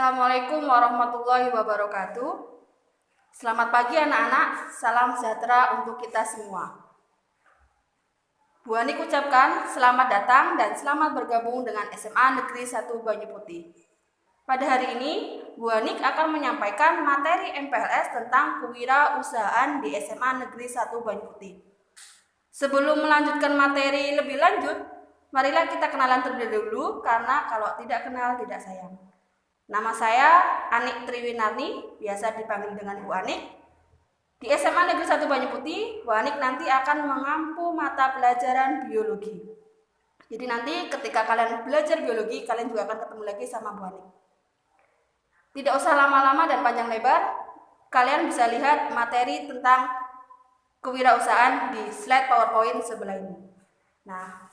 Assalamualaikum warahmatullahi wabarakatuh. Selamat pagi anak-anak, salam sejahtera untuk kita semua. Bu Anik ucapkan selamat datang dan selamat bergabung dengan SMA Negeri 1 Banyu Putih. Pada hari ini, Bu Anik akan menyampaikan materi MPLS tentang kewirausahaan di SMA Negeri 1 Banyu Putih. Sebelum melanjutkan materi lebih lanjut, marilah kita kenalan terlebih dahulu karena kalau tidak kenal tidak sayang. Nama saya Anik Triwinarni, biasa dipanggil dengan Bu Anik. Di SMA Negeri 1 Banyu Putih, Bu Anik nanti akan mengampu mata pelajaran biologi. Jadi nanti ketika kalian belajar biologi, kalian juga akan ketemu lagi sama Bu Anik. Tidak usah lama-lama dan panjang lebar, kalian bisa lihat materi tentang kewirausahaan di slide PowerPoint sebelah ini. Nah,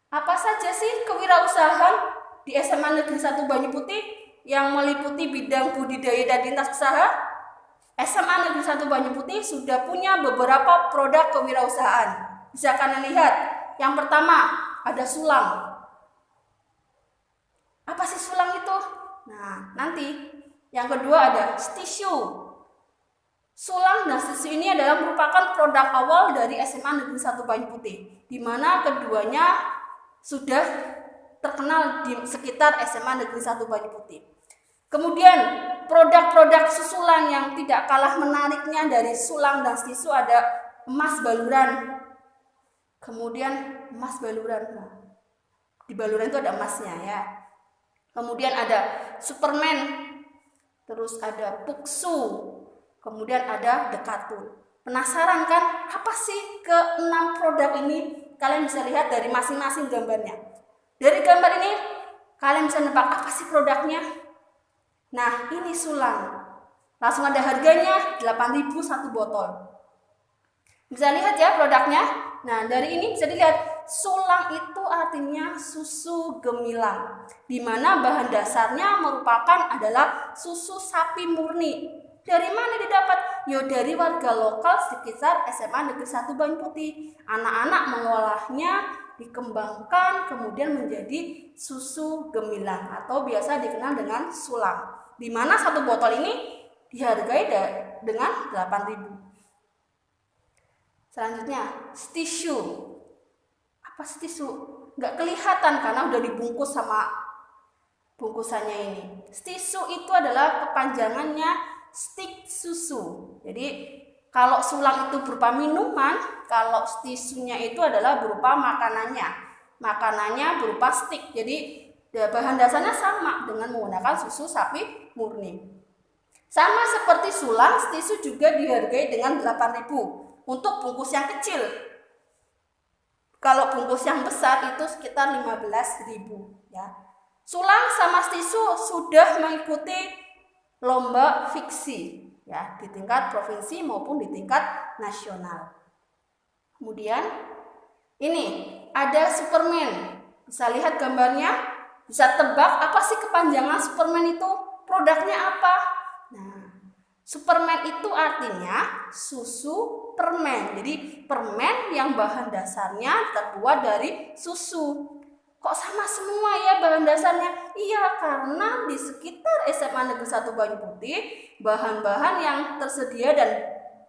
apa saja sih kewirausahaan di SMA Negeri 1 Banyu Putih yang meliputi bidang budidaya dan lintas usaha? SMA Negeri 1 Banyu Putih sudah punya beberapa produk kewirausahaan. Bisa kalian lihat. Yang pertama, ada sulang. Apa sih sulang itu? Nah, nanti. Yang kedua ada tisu. Sulang dan tisu ini adalah merupakan produk awal dari SMA Negeri 1 Banyu Putih, di mana keduanya sudah terkenal di sekitar SMA Negeri 1 Banyu Putih. Kemudian produk-produk susulan yang tidak kalah menariknya dari sulang dan tisu ada emas baluran. Kemudian emas baluran. Nah, di baluran itu ada emasnya ya. Kemudian ada Superman. Terus ada Puksu. Kemudian ada Dekatul. Penasaran kan apa sih ke-6 produk ini? Kalian bisa lihat dari masing-masing gambarnya. Dari gambar ini kalian bisa nebak apa sih produknya? Nah, ini sulang. Langsung ada harganya 8.000 satu botol. Bisa lihat ya produknya. Nah, dari ini bisa dilihat sulang itu artinya susu gemilang, di mana bahan dasarnya merupakan adalah susu sapi murni. Dari mana didapat? Yo, dari warga lokal sekitar SMA Negeri 1 Banyu Putih. Anak-anak mengolahnya, dikembangkan kemudian menjadi susu gemilang atau biasa dikenal dengan sulang. Di mana satu botol ini dihargai dengan 8.000. Selanjutnya, tisu. Apa sih tisu? Nggak kelihatan karena udah dibungkus sama bungkusannya ini. Tisu itu adalah kepanjangannya stik susu. Jadi kalau sulang itu berupa minuman, kalau tisunya itu adalah berupa makanannya. Makanannya berupa stik. Jadi bahan dasarnya sama dengan menggunakan susu sapi murni. Sama seperti sulang, tisu juga dihargai dengan 8.000 untuk bungkus yang kecil. Kalau bungkus yang besar itu sekitar 15.000 ya. Sulang sama tisu sudah mengikuti lomba fiksi ya, di tingkat provinsi maupun di tingkat nasional. Kemudian ini ada Superman. Bisa lihat gambarnya, bisa tebak apa sih kepanjangan Superman itu? Produknya apa? Nah, Superman itu artinya susu permen. Jadi permen yang bahan dasarnya terbuat dari susu. Kok sama semua ya bahan dasarnya? Iya, karena di sekitar SMA Negeri 1 Banyu Putih bahan-bahan yang tersedia dan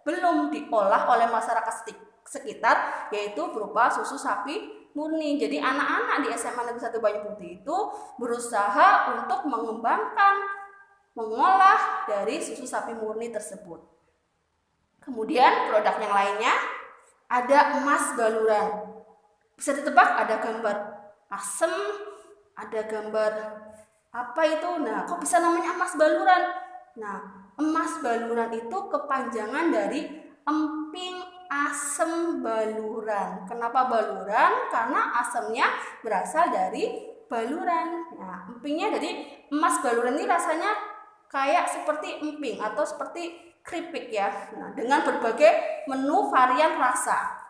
belum diolah oleh masyarakat sekitar yaitu berupa susu sapi murni. Jadi anak-anak di SMA Negeri 1 Banyu Putih itu berusaha untuk mengembangkan, mengolah dari susu sapi murni tersebut. Kemudian produk yang lainnya ada emas baluran. Bisa ditebak, ada gambar asem, ada gambar apa itu? Nah, kok bisa namanya emas baluran? Nah, emas baluran itu kepanjangan dari emping asem baluran. Kenapa baluran? Karena asemnya berasal dari baluran. Nah, empingnya dari emas baluran ini rasanya kayak seperti emping atau seperti keripik ya. Nah, dengan berbagai menu varian rasa.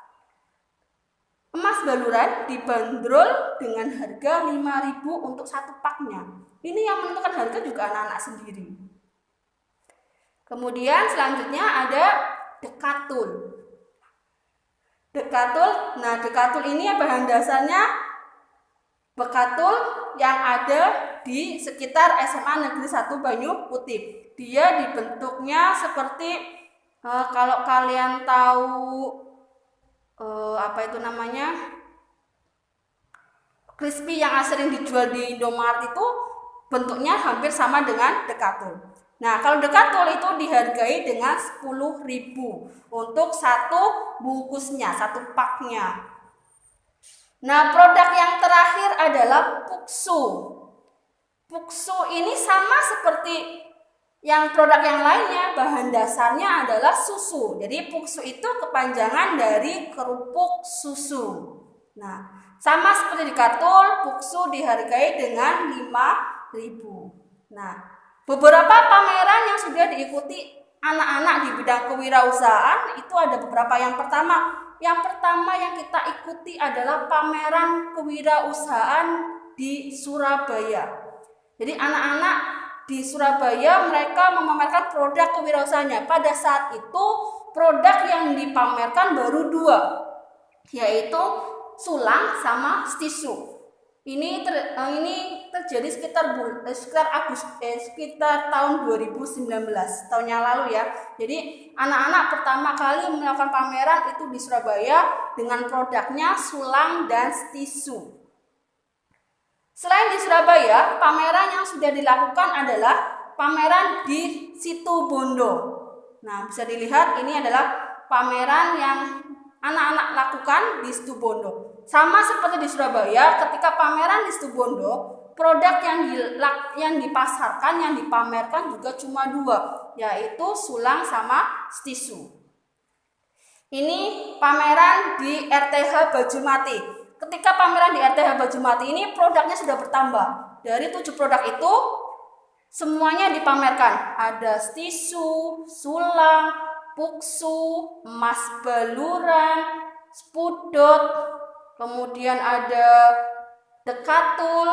Emas baluran dibanderol dengan harga 5.000 untuk satu paknya. Ini yang menentukan harga juga anak-anak sendiri. Kemudian selanjutnya ada Dekatul. Dekatul, nah Dekatul ini bahan dasarnya Bekatul yang ada di sekitar SMA Negeri 1 Banyu Putih. Dia dibentuknya seperti kalau kalian tahu apa itu namanya, crispy yang sering dijual di Indomaret itu bentuknya hampir sama dengan Dekatul. Nah, kalau Dekatul itu dihargai dengan 10.000 untuk satu bungkusnya, satu paknya. Nah, produk yang terakhir adalah Puksu. Puksu ini sama seperti yang produk yang lainnya, bahan dasarnya adalah susu. Jadi Puksu itu kepanjangan dari kerupuk susu. Nah, sama seperti Dekatul, Puksu dihargai dengan 5.000. Nah, beberapa pameran yang sudah diikuti anak-anak di bidang kewirausahaan itu ada beberapa. Yang pertama yang kita ikuti adalah pameran kewirausahaan di Surabaya. Jadi anak-anak di Surabaya mereka memamerkan produk kewirausahaannya. Pada saat itu produk yang dipamerkan baru 2, yaitu sulang sama tisu. Ini terjadi sekitar tahun 2019, tahun yang lalu ya. Jadi anak-anak pertama kali melakukan pameran itu di Surabaya dengan produknya sulang dan tisu. Selain di Surabaya, pameran yang sudah dilakukan adalah pameran di Situbondo. Nah, bisa dilihat ini adalah pameran yang anak-anak lakukan di Situbondo. Sama seperti di Surabaya, ketika pameran di Situbondo, produk yang dipasarkan, yang dipamerkan juga cuma 2, yaitu sulang sama tisu. Ini pameran di RTH Bajulmati. Ketika pameran di RTH Bajulmati ini produknya sudah bertambah. Dari 7 produk itu semuanya dipamerkan. Ada tisu, sulang, Puksu, emas baluran, spudot, kemudian ada Dekatul,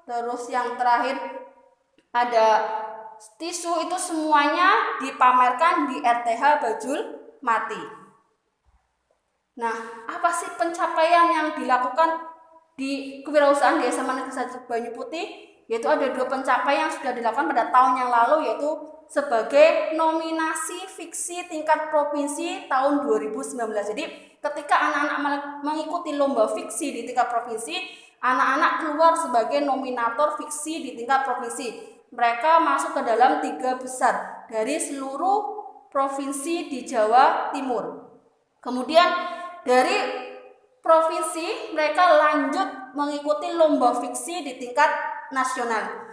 terus yang terakhir ada tisu. Itu semuanya dipamerkan di RTH Bajulmati. Nah, apa sih pencapaian yang dilakukan di kewirausahaan di SMA Negeri 1 Banyu Putih? Yaitu ada 2 pencapaian yang sudah dilakukan pada tahun yang lalu, yaitu sebagai nominasi fiksi tingkat provinsi tahun 2019. Jadi ketika anak-anak mengikuti lomba fiksi di tingkat provinsi, anak-anak keluar sebagai nominator fiksi di tingkat provinsi. Mereka masuk ke dalam 3 besar dari seluruh provinsi di Jawa Timur. Kemudian dari provinsi mereka lanjut mengikuti lomba fiksi di tingkat nasional.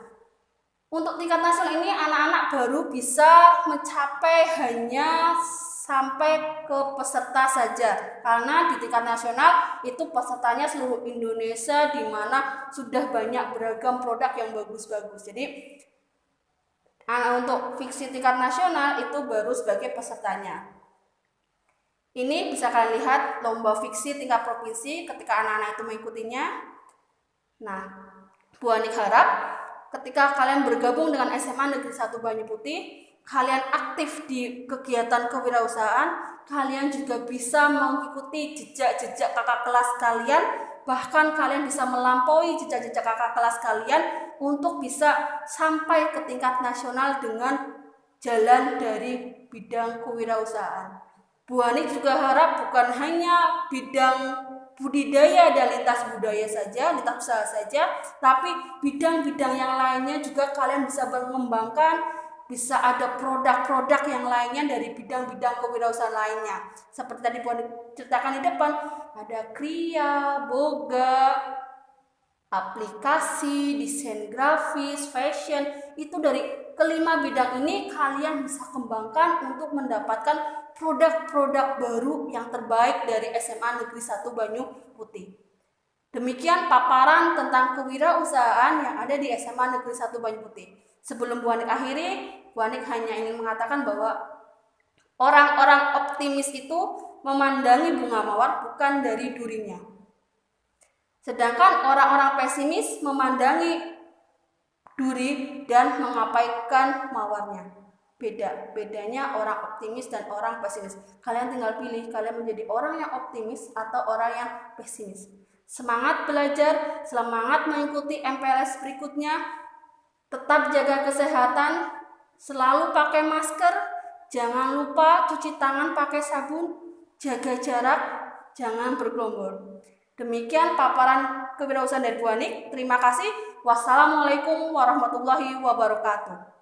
Untuk tingkat nasional ini anak-anak baru bisa mencapai hanya sampai ke peserta saja, karena di tingkat nasional itu pesertanya seluruh Indonesia, di mana sudah banyak beragam produk yang bagus-bagus. Jadi untuk fiksi tingkat nasional itu baru sebagai pesertanya. Ini bisa kalian lihat lomba fiksi tingkat provinsi ketika anak-anak itu mengikutinya. Nah, Bu Anik harap ketika kalian bergabung dengan SMA Negeri 1 Banyu Putih, kalian aktif di kegiatan kewirausahaan, kalian juga bisa mengikuti jejak-jejak kakak kelas kalian, bahkan kalian bisa melampaui jejak-jejak kakak kelas kalian untuk bisa sampai ke tingkat nasional dengan jalan dari bidang kewirausahaan. Bu Anik juga harap bukan hanya bidang budidaya dan lintas budaya saja, lintas usaha saja, tapi bidang-bidang yang lainnya juga kalian bisa mengembangkan, bisa ada produk-produk yang lainnya dari bidang-bidang kewirausahaan lainnya. Seperti tadi Bu Anik ceritakan di depan, ada kriya, boga, aplikasi, desain grafis, fashion. Itu dari kelima bidang ini kalian bisa kembangkan untuk mendapatkan produk-produk baru yang terbaik dari SMA Negeri 1 Banyu Putih. Demikian paparan tentang kewirausahaan yang ada di SMA Negeri 1 Banyu Putih. Sebelum Bu Anik akhiri, Bu Anik hanya ingin mengatakan bahwa orang-orang optimis itu memandangi bunga mawar bukan dari durinya. Sedangkan orang-orang pesimis memandangi duri dan mengabaikan mawarnya. Bedanya orang optimis dan orang pesimis. Kalian tinggal pilih, kalian menjadi orang yang optimis atau orang yang pesimis. Semangat belajar, semangat mengikuti MPLS berikutnya. Tetap jaga kesehatan, selalu pakai masker, jangan lupa cuci tangan pakai sabun, jaga jarak, jangan bergerombol. Demikian paparan kewirausahaan dari Bu Anik. Terima kasih. Wassalamualaikum warahmatullahi wabarakatuh.